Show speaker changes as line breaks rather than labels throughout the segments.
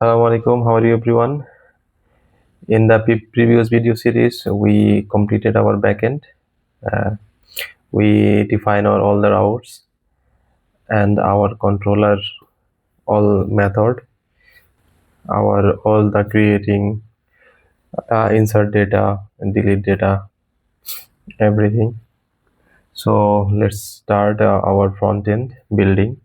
Assalamualaikum, how are you everyone? In the previous video series, we completed our backend. Uh, we define all the routes and our controller, all method, our all the creating, insert data and delete data, everything. So let's start our front end building.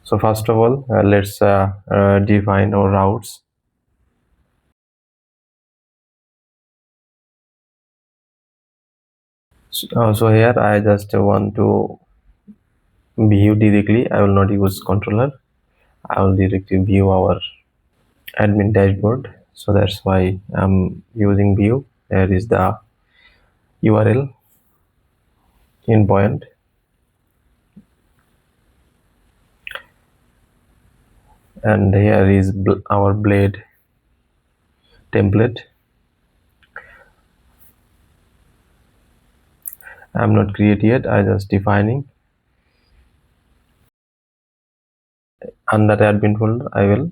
So first of all, let's define our routes. So here I just want to view directly. I will not use controller. I will directly view our admin dashboard. So that's why I'm using view. There is the URL endpoint, and here is our blade template. I'm not create yet. I just defining. Under admin folder, I will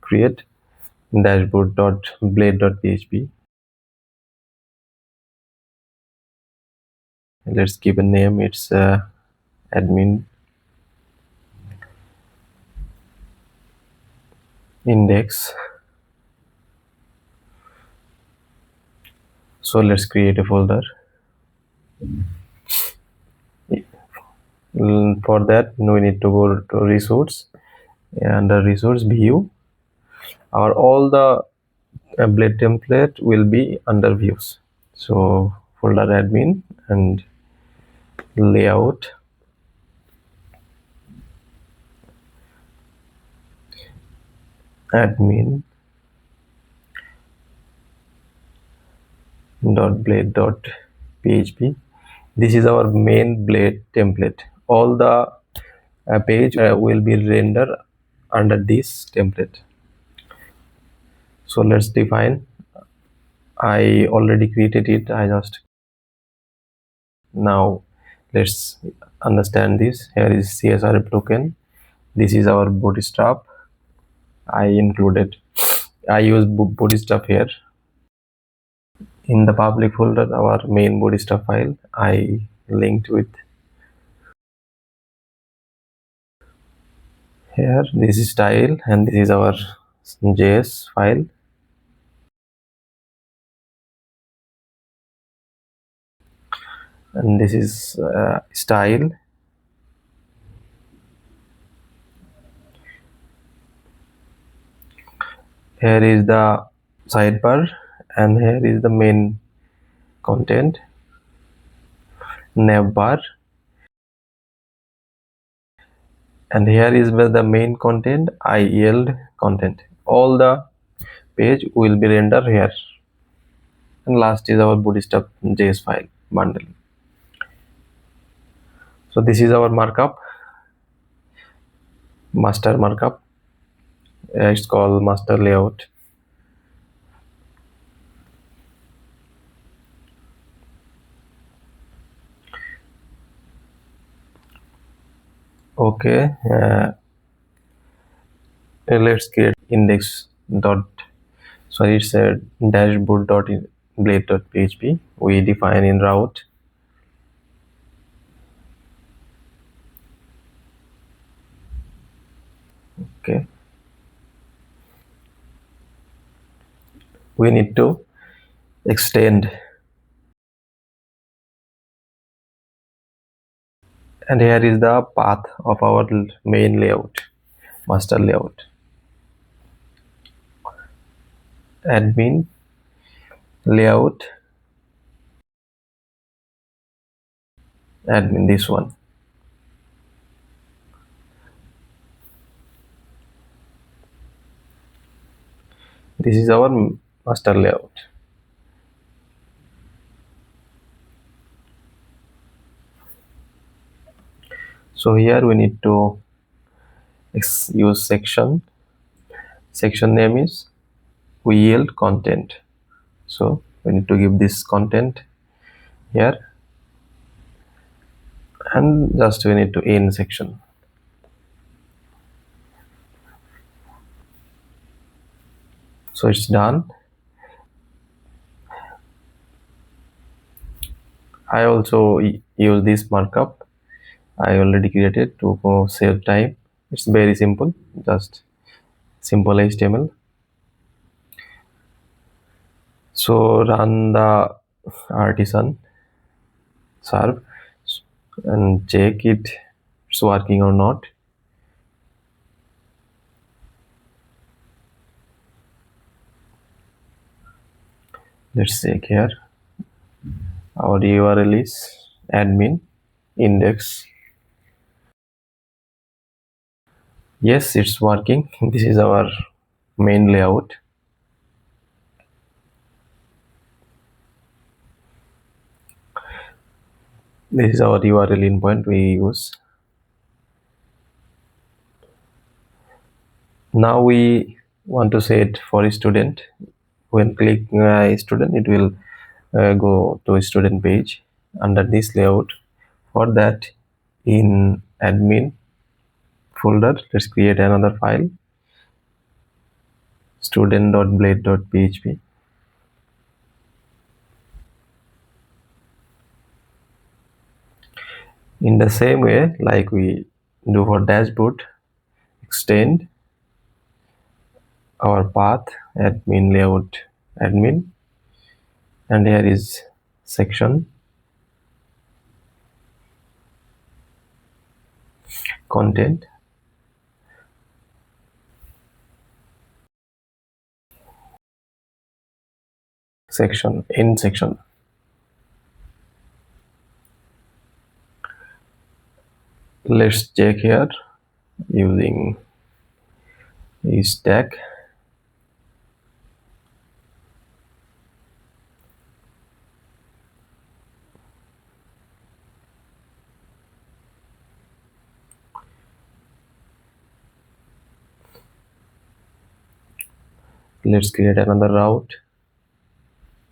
create dashboard.blade.php. Let's give a name. It's admin index. So let's create a folder. For that, we need to go to resource, and the resource view. Our all the blade template will be under views. So folder admin and layout, admin .blade.php. This is our main blade template. All the page will be rendered under this template. So let's define. I already created it. I just now let's understand this. Here is CSR token. This is our Bootstrap. I use Bootstrap here. In the public folder, our main Bootstrap file, I linked with here. This is style, and this is our JS file. And this is style. Here is the sidebar, and here is the main content, navbar, and here is where the main content, I yield content. All the page will be rendered here. And last is our Bootstrap JS file bundle. So this is our markup, master markup. It's called master layout. Okay, let's create index dot. Sorry, it's a dashboard dot blade dot php. We define in route. Okay, we need to extend, and here is the path of our main layout, master layout. Admin layout, admin, this one. This is our master layout. So here we need to use section. Section name is we yield content. So we need to give this content here, and just we need to end section. So it's done. I also use this markup I already created to save time. It's very simple, just simple HTML. So run the artisan serve and check it's working or not. Let's check here. Our URL is admin index. Yes, it's working. This is our main layout. This is our URL endpoint we use. Now we want to set for a student. When click student, it will go to a student page under this layout. For that, in admin folder, let's create another file, student.blade.php. In the same way, like we do for dashboard, extend our path admin layout admin, and here is section content, section in section. Let's check here using is tag. Let's create another route.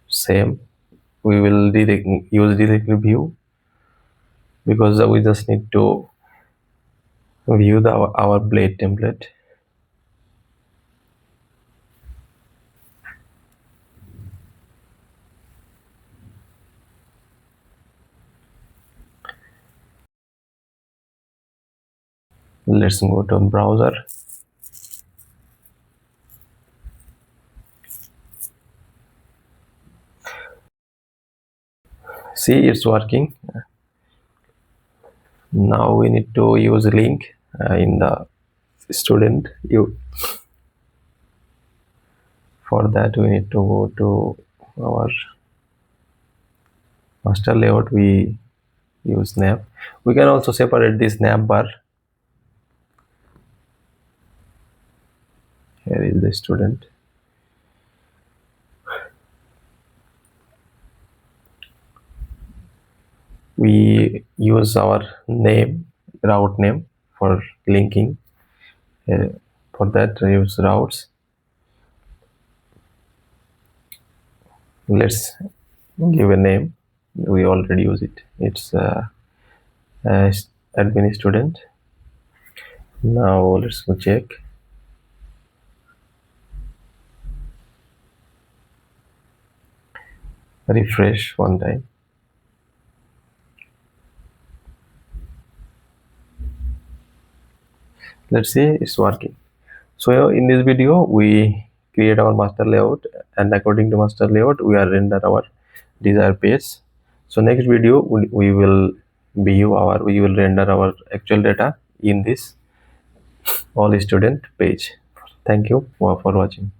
Same, we will use directly view because we just need to view our blade template. Let's go to browser. See, it's working. Now we need to use a link in the student view. For that, we need to go to our master layout. We use nav. We can also separate this nav bar. Here is the student. We use our name, route name for linking. For that, I use routes. Let's give a name. We already use it. It's admin student. Now let's go check. Refresh one time. Let's see, it's working. So in this video, we create our master layout, and according to master layout, we are render our desired page. So next video, we will render our actual data in this all student page. Thank you for watching.